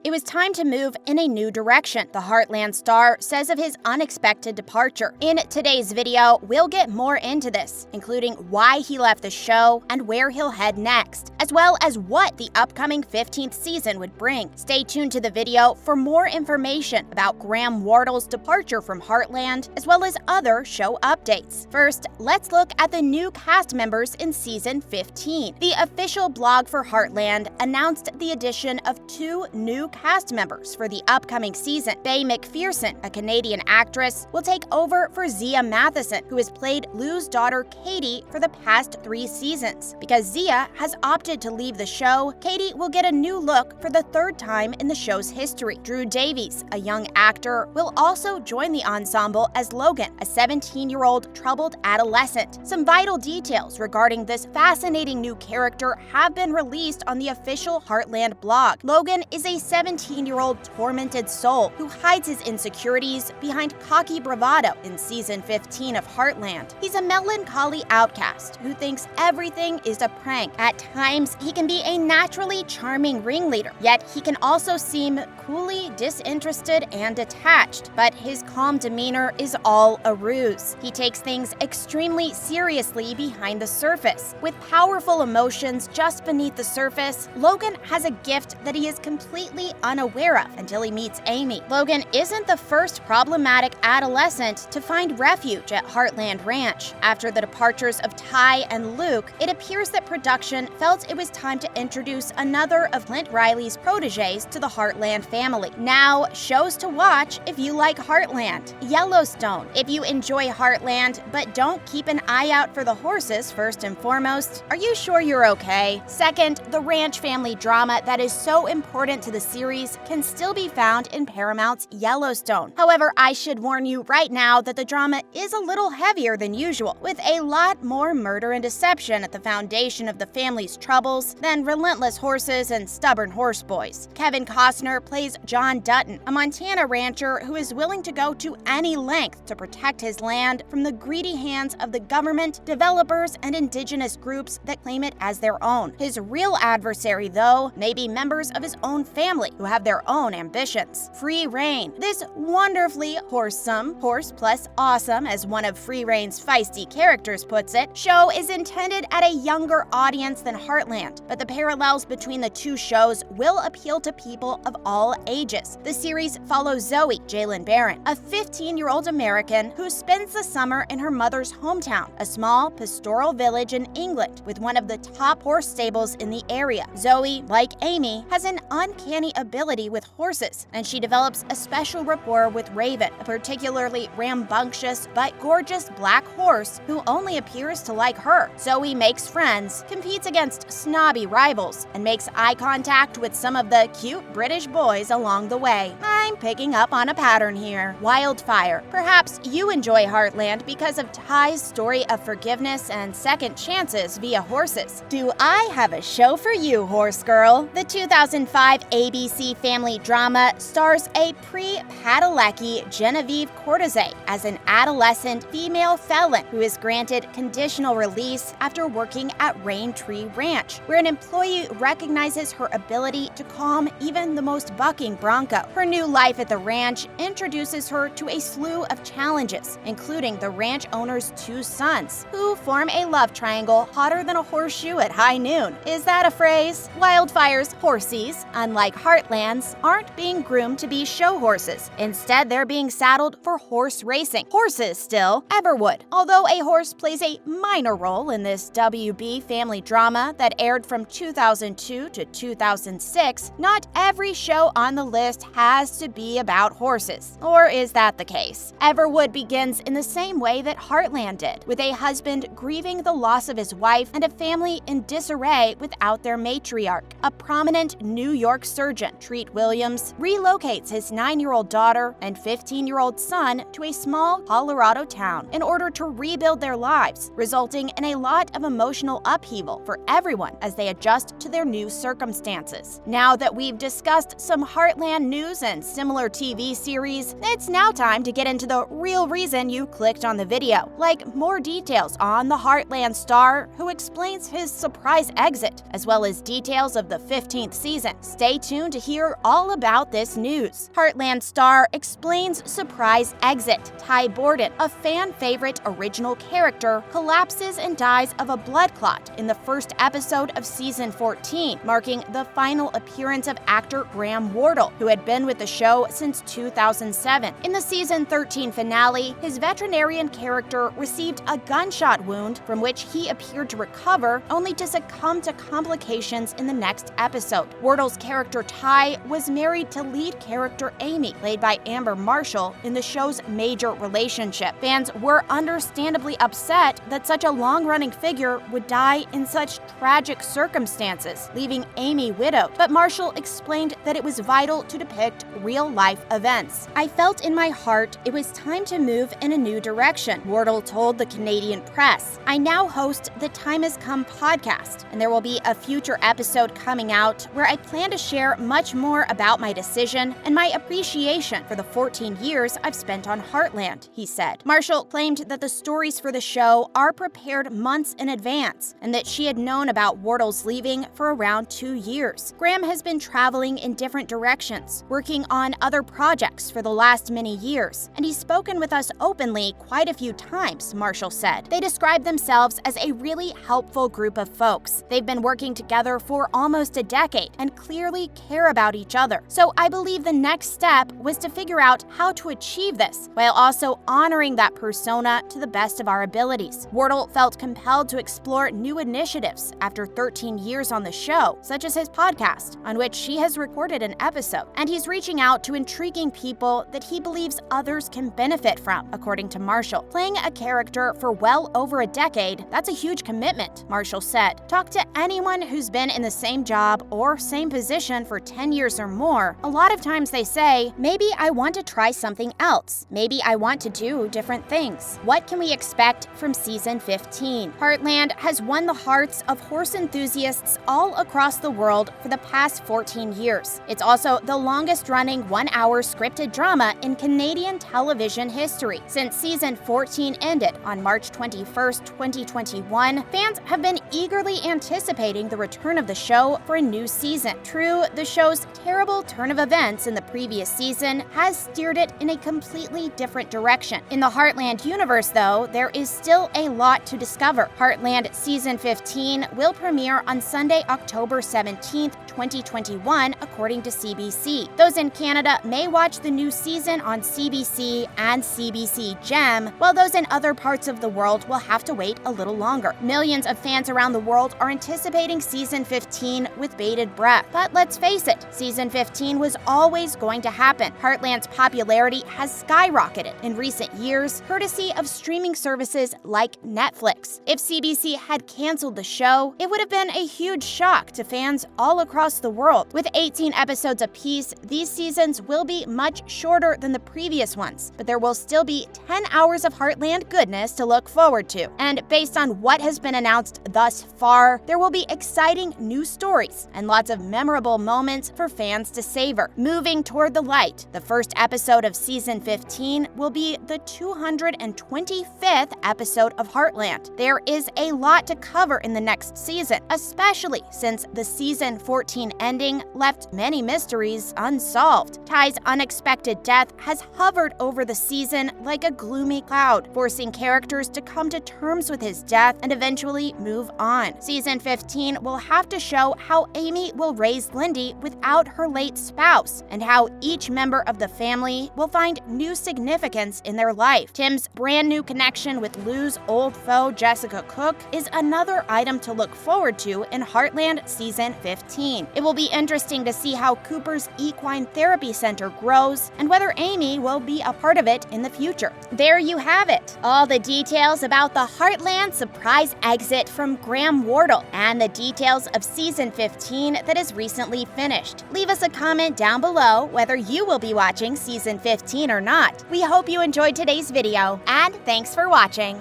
It was time to move in a new direction, the Heartland star says of his unexpected departure. In today's video, we'll get more into this, including why he left the show and where he'll head next, as well as what the upcoming 15th season would bring. Stay tuned to the video for more information about Graham Wardle's departure from Heartland, as well as other show updates. First, let's look at the new cast members in season 15. The official blog for Heartland announced the addition of 2 new cast members for the upcoming season. Faye McPherson, a Canadian actress, will take over for Zia Matheson, who has played Lou's daughter Katie for the past 3 seasons. Because Zia has opted to leave the show, Katie will get a new look for the 3rd time in the show's history. Drew Davies, a young actor, will also join the ensemble as Logan, a 17-year-old troubled adolescent. Some vital details regarding this fascinating new character have been released on the official Heartland blog. Logan is a 17-year-old tormented soul who hides his insecurities behind cocky bravado in season 15 of Heartland. He's a melancholy outcast who thinks everything is a prank. At times, he can be a naturally charming ringleader, yet he can also seem coolly disinterested and detached. But his calm demeanor is all a ruse. He takes things extremely seriously behind the surface. With powerful emotions just beneath the surface, Logan has a gift that he is completely unaware of until he meets Amy. Logan isn't the first problematic adolescent to find refuge at Heartland Ranch. After the departures of Ty and Luke, it appears that production felt it was time to introduce another of Clint Riley's proteges to the Heartland family. Now, shows to watch if you like Heartland. Yellowstone. If you enjoy Heartland but don't keep an eye out for the horses first and foremost, are you sure you're okay? Second, the ranch family drama that is so important to the series can still be found in Paramount's Yellowstone. However, I should warn you right now that the drama is a little heavier than usual, with a lot more murder and deception at the foundation of the family's troubles than relentless horses and stubborn horseboys. Kevin Costner plays John Dutton, a Montana rancher who is willing to go to any length to protect his land from the greedy hands of the government, developers, and indigenous groups that claim it as their own. His real adversary, though, may be members of his own family who have their own ambitions. Free Rein. This wonderfully wholesome, horse plus awesome, as one of Free Rein's feisty characters puts it, show is intended at a younger audience than Heartland, but the parallels between the 2 shows will appeal to people of all ages. The series follows Zoe, Jalen Barron, a 15-year-old American who spends the summer in her mother's hometown, a small pastoral village in England with one of the top horse stables in the area. Zoe, like Amy, has an uncanny ability with horses, and she develops a special rapport with Raven, a particularly rambunctious but gorgeous black horse who only appears to like her. Zoe makes friends, competes against snobby rivals, and makes eye contact with some of the cute British boys along the way. I'm picking up on a pattern here. Wildfire. Perhaps you enjoy Heartland because of Ty's story of forgiveness and second chances via horses. Do I have a show for you, horse girl? The 2005 ABC family drama stars a pre-Padalecki Genevieve Cortese as an adolescent female felon who is granted conditional release after working at Raintree Ranch, where an employee recognizes her ability to calm even the most bucking bronco. Her new life at the ranch introduces her to a slew of challenges, including the ranch owner's 2 sons, who form a love triangle hotter than a horseshoe at high noon. Is that a phrase? Wildfire's horsies, unlike Heartland's, aren't being groomed to be show horses. Instead, they're being saddled for horse racing. Horses still. Everwood. Although a horse plays a minor role in this WB family drama that aired from 2002 to 2006, not every show on the list has to be about horses. Or is that the case? Everwood begins in the same way that Heartland did, with a husband grieving the loss of his wife and a family in disarray without their matriarch. A prominent New York surgeon, Treat Williams, relocates his 9-year-old daughter and 15-year-old son to a small Colorado town in order to rebuild their lives, resulting in a lot of emotional upheaval for everyone as they adjust to their new circumstances. Now that we've discussed some Heartland news and similar TV series, it's now time to get into the real reason you clicked on the video, like more details on the Heartland star who explains his surprise exit, as well as details of the 15th season. Stay tuned to hear all about this news. Heartland star explains surprise exit. Ty Borden, a fan favorite original character, collapses and dies of a blood clot in the first episode of season 14, marking the final appearance of actor Graham Wardle, who had been with the show since 2007. In the season 13 finale, his veterinarian character received a gunshot wound from which he appeared to recover, only to succumb to complications in the next episode. Wardle's character Ty was married to lead character Amy, played by Amber Marshall, in the show's major relationship. Fans were understandably upset that such a long-running figure would die in such tragic circumstances, leaving Amy widowed. But Marshall explained that it was vital to depict real-life events. "I felt in my heart it was time to move in a new direction," Wardle told the Canadian press. "I now host the Time Has Come podcast, and there will be a future episode coming out where I plan to share much more about my decision and my appreciation for the 14 years I've spent on Heartland," he said. Marshall claimed that the stories for the show are prepared months in advance, and that she had known about Wardle's leaving for around 2 years. Graham has been traveling in different directions, working on other projects for the last many years, and he's spoken with us openly quite a few times, Marshall said. They describe themselves as a really helpful group of folks. They've been working together for almost a decade and clearly care about each other. So I believe the next step was to figure out how to achieve this while also honoring that persona to the best of our abilities. Wardle felt compelled to explore new initiatives after 13 years on the show, such as his podcast, on which she has recorded an episode, and he's reaching out to intriguing people that he believes others can benefit from, according to Marshall. "Playing a character for well over a decade, that's a huge commitment," Marshall said. "Talk to anyone who's been in the same job or same position for 10 years or more. A lot of times they say, maybe I want to try something else. Maybe I want to do different things." What can we expect from season 15? Heartland has won the hearts of horse enthusiasts all across the world for the past 14 years. It's also the longest-running one-hour scripted drama in Canadian television history. Since season 14 ended on March 21st, 2021, fans have been eagerly anticipating the return of the show for a new season. True, the show's terrible turn of events in the previous season has steered it in a completely different direction. In the Heartland universe, though, there is still a lot to discover. Heartland Season 15 will premiere on Sunday, October 17th, 2021, according to CBC. Those in Canada may watch the new season on CBC and CBC Gem, while those in other parts of the world will have to wait a little longer. Millions of fans around the world are anticipating Season 15 with bated breath. But let's face it, Season 15 was always going to happen. Heartland's popularity has skyrocketed in recent years, courtesy of streaming services like Netflix. If CBC had canceled the show, it would have been a huge shock to fans all across the world. With 18 episodes apiece, these seasons will be much shorter than the previous ones, but there will still be 10 hours of Heartland goodness to look forward to. And based on what has been announced thus far, there will be exciting new stories and lots of memorable moments for fans to savor. Moving toward the light, the first episode of season 15 will be the 225th episode of Heartland. There is a lot to cover in the next season, especially since the season 14 ending left many mysteries unsolved. Ty's unexpected death has hovered over the season like a gloomy cloud, forcing characters to come to terms with his death and eventually move on. Season 15 will have to show how Amy will raise Lindy without her late spouse, and how each member of the family will find new significance in their life. Tim's brand new connection with Lou's old foe Jessica Cook is another item to look forward to in Heartland Season 15. It will be interesting to see how Cooper's equine therapy center grows and whether Amy will be a part of it in the future. There you have it, all the details about the Heartland surprise exit from Graham Wardle and the details of Season 15 that is recently finished. Leave us a comment down below whether you will be watching Season 15 or not. We hope you enjoyed today's video, and thanks for watching.